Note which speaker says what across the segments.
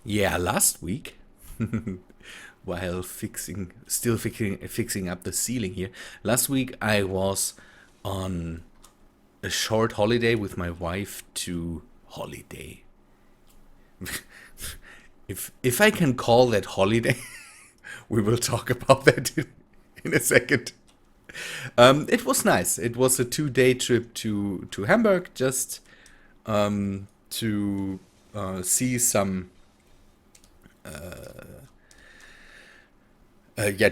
Speaker 1: Yeah, last week, while fixing up the ceiling here. Last week I was on a short holiday with my wife to holiday. If I can call that holiday, we will talk about that in a second. It was nice. It was a 2 day trip to Hamburg, just to see some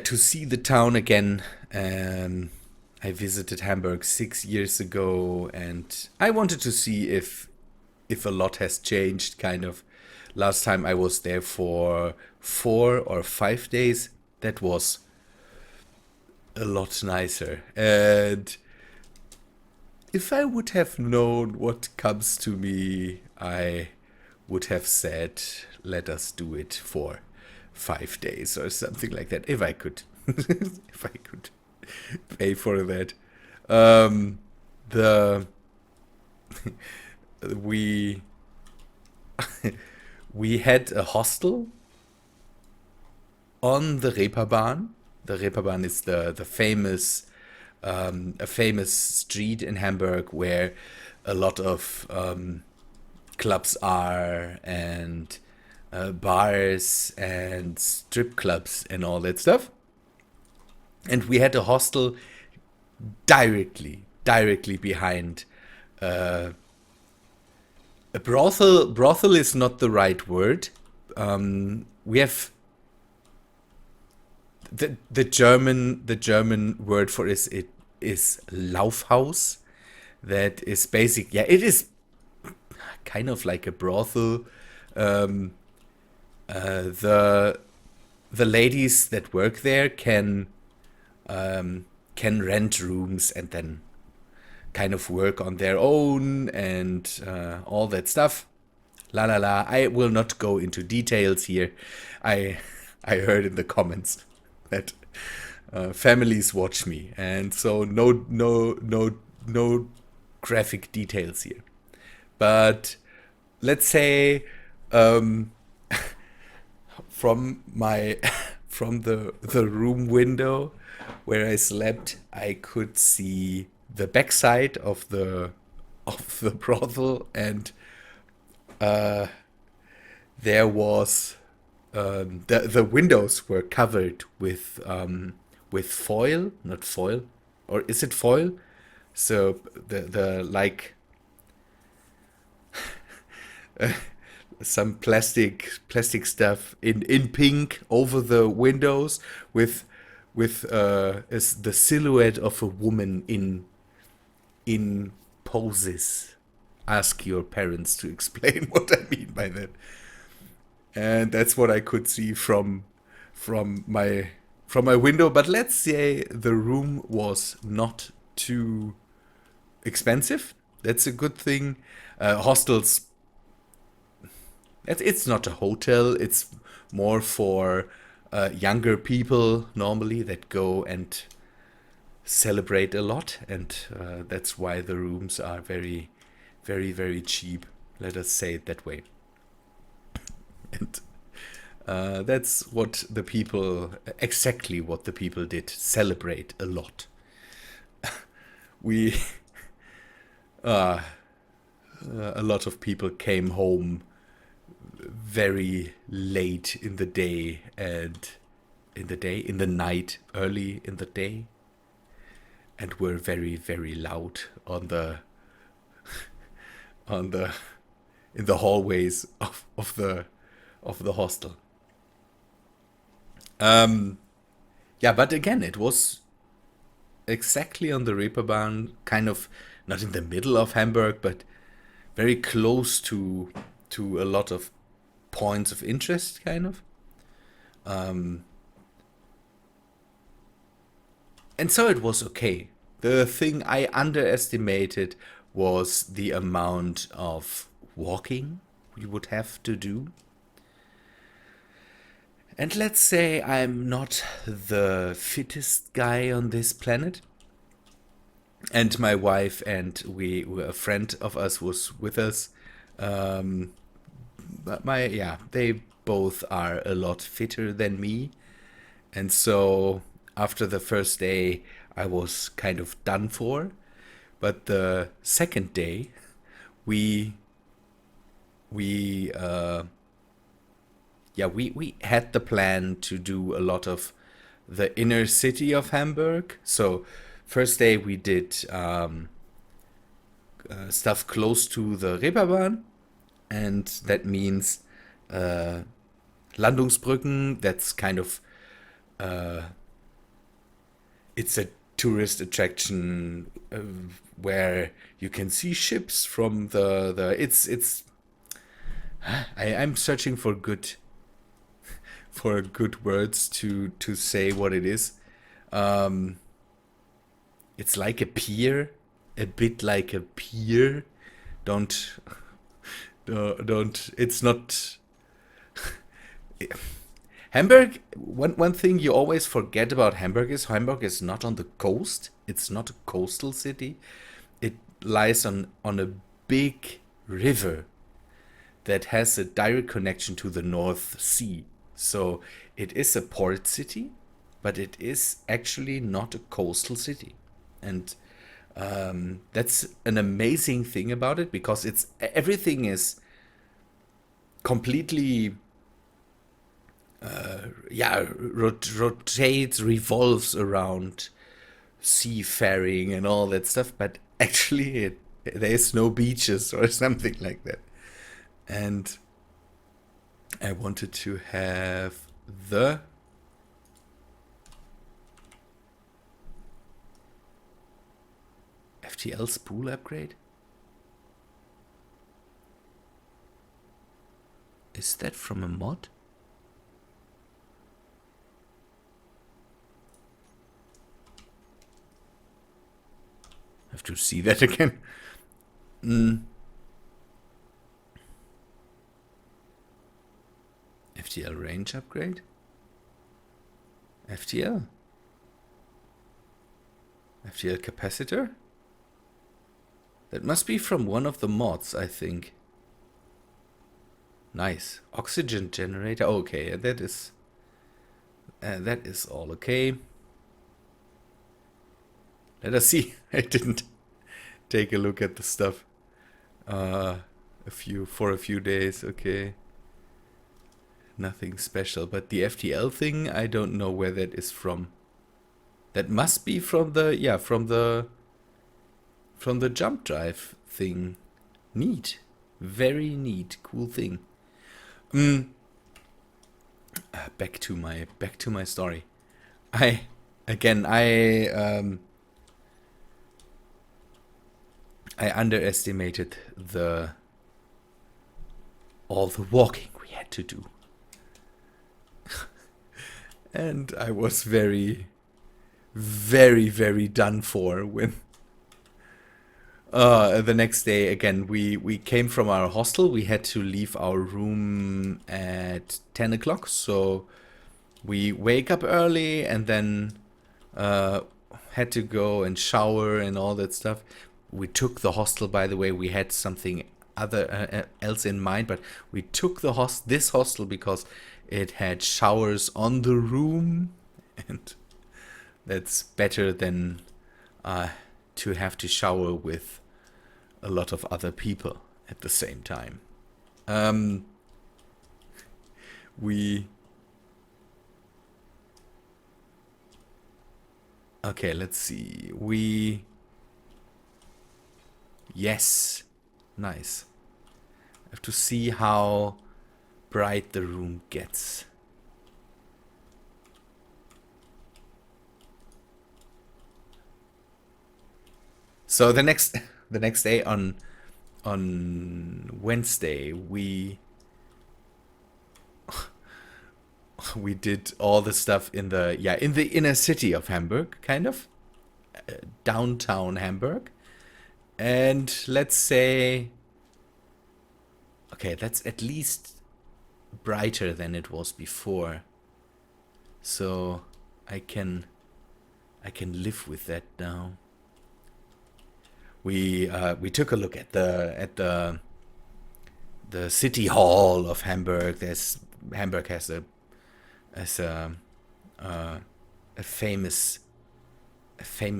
Speaker 1: to see the town again. I visited Hamburg 6 years ago, and I wanted to see if a lot has changed. Kind of, last time I was there for 4 or 5 days. That was a lot nicer. And if I would have known what comes to me, I would have said, let us do it for 5 days or something like that. If I could, if I could pay for that. The we we had a hostel on the Reeperbahn. The Reeperbahn is the famous a famous street in Hamburg where a lot of clubs are, and bars and strip clubs and all that stuff. And we had a hostel directly behind a brothel. Brothel is not the right word. We have the German word for it is Laufhaus. That is basic. Yeah, it is kind of like a brothel. Um, the the ladies that work there can rent rooms and then kind of work on their own, and all that stuff. La la la. I will not go into details here. I I heard in the comments that families watch me, and so no graphic details here. But let's say, um, from my from the room window where I slept, I could see the backside of the brothel, and uh, there was the windows were covered with foil, not foil, or is it foil? So the like some plastic stuff in pink over the windows, with is the silhouette of a woman in poses. Ask your parents to explain what I mean by that. And that's what I could see from my window. But let's say the room was not too expensive. That's a good thing. Hostels, it's not a hotel. It's more for younger people normally that go and celebrate a lot, and that's why the rooms are very cheap. Let us say it that way. And that's what the people, exactly what the people did, celebrate a lot. We, uh, a lot of people came home very late in the day, and in the night, early in the day, and were very loud on the in the hallways of the hostel. Um, yeah, but again, it was exactly on the Reeperbahn, kind of not in the middle of Hamburg, but very close to a lot of points of interest, kind of. Um, and so it was okay. The thing I underestimated was the amount of walking we would have to do. And let's say I'm not the fittest guy on this planet, and my wife and a friend of us was with us. But my yeah, they both are a lot fitter than me. And so after the first day, I was kind of done for. But the second day, we had the plan to do a lot of the inner city of Hamburg. So first day we did stuff close to the Reeperbahn, and that means Landungsbrücken. That's kind of it's a tourist attraction where you can see ships from the it's I'm searching for good words to say what it is. It's like a pier, a bit like a pier. Don't. It's not. Hamburg. One thing you always forget about Hamburg is not on the coast. It's not a coastal city. It lies on a big river that has a direct connection to the North Sea. So it is a port city, but it is actually not a coastal city. And that's an amazing thing about it, because everything is completely rotates, revolves around seafaring and all that stuff, but actually there's no beaches or something like that. And I wanted to have the FTL spool upgrade. Is that from a mod? I have to see that again. FTL range upgrade? FTL? FTL capacitor? That must be from one of the mods, I think. Nice. Oxygen generator. Okay, that is all okay. Let us see. I didn't take a look at the stuff for a few days. Okay. Nothing special, but the FTL thing, I don't know where that is from. That must be from the jump drive thing. Neat. Very neat. Cool thing. Back to my story. I underestimated all the walking we had to do. And I was very, very, very done for when the next day again we came from our hostel. We had to leave our room at 10 o'clock, so we wake up early and then had to go and shower and all that stuff. We took the hostel, by the way. We had something else in mind, but we took this hostel because it had showers on the room, and that's better than to have to shower with a lot of other people at the same time. Okay, let's see. Yes, nice. I have to see how bright the room gets. So the next day on Wednesday we did all the stuff in the inner city of Hamburg, kind of downtown Hamburg. And let's say, okay, that's at least brighter than it was before, so I can live with that now. We took a look at the city hall of Hamburg. There's Hamburg has a famous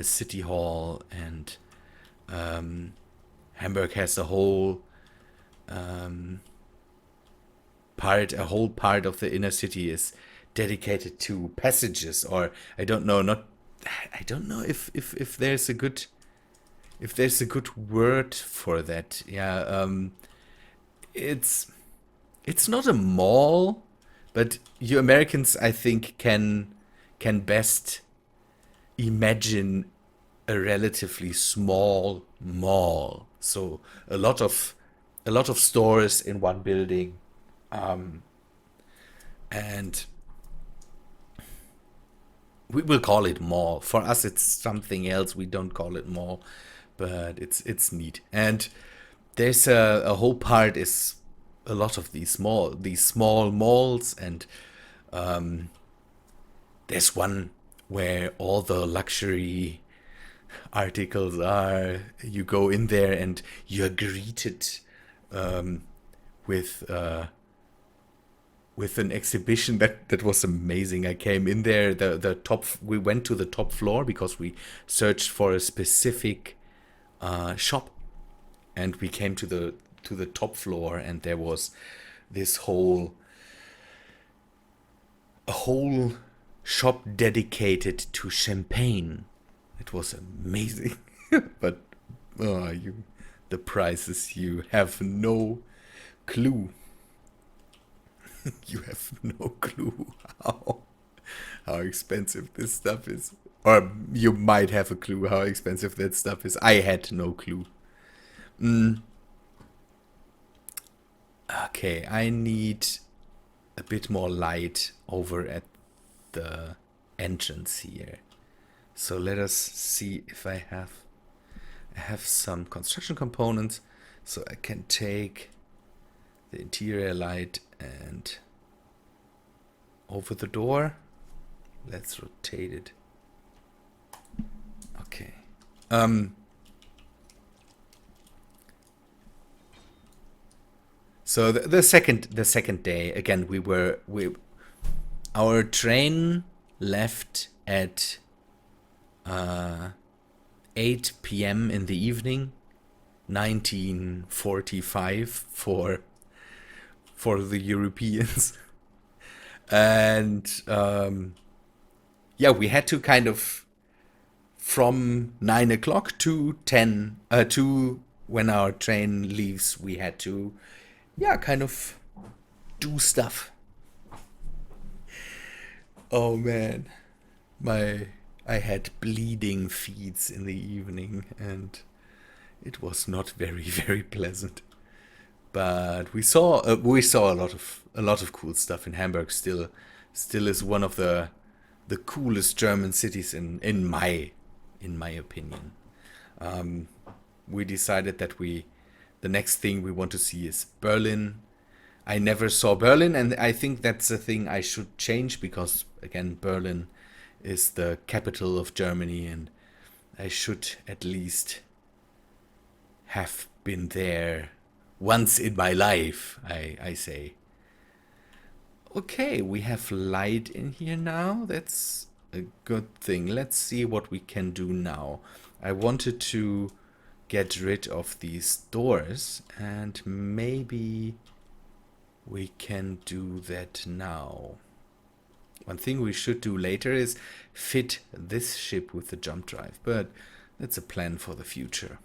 Speaker 1: city hall, and Hamburg has a whole part of the inner city is dedicated to passages, or I don't know if there's a good word for that. Yeah, it's not a mall, but you Americans, I think, can best imagine a relatively small mall. So a lot of stores in one building, and we will call it mall. For us, it's something else. We don't call it mall, but it's neat. And there's a whole part is a lot of these small malls, and there's one where all the luxury articles are. You go in there and you're greeted with an exhibition that was amazing. I came in there, we went to the top floor because we searched for a specific shop, and we came to the top floor, and there was this whole shop dedicated to champagne. It was amazing. But the prices, you have no clue. You have no clue how expensive this stuff is. Or you might have a clue how expensive that stuff is. I had no clue. Okay, I need a bit more light over at the entrance here. So let us see if I have some construction components, so I can take the interior light and over the door. Let's rotate it. Okay. So the second day, again, our train left at 8 p.m. in the evening, 1945 for the Europeans. And we had to kind of, from 9 o'clock to 10 to when our train leaves, we had to kind of do stuff. Oh man, I had bleeding feet in the evening, and it was not very, very pleasant. But we saw a lot of cool stuff in Hamburg. Still is one of the coolest German cities in my opinion. We decided that the next thing we want to see is Berlin. I never saw Berlin, and I think that's a thing I should change, because again, Berlin is the capital of Germany, and I should at least have been there once in my life, I say. Okay, we have light in here now. That's a good thing. Let's see what we can do now. I wanted to get rid of these doors, and maybe we can do that now. One thing we should do later is fit this ship with the jump drive, but that's a plan for the future.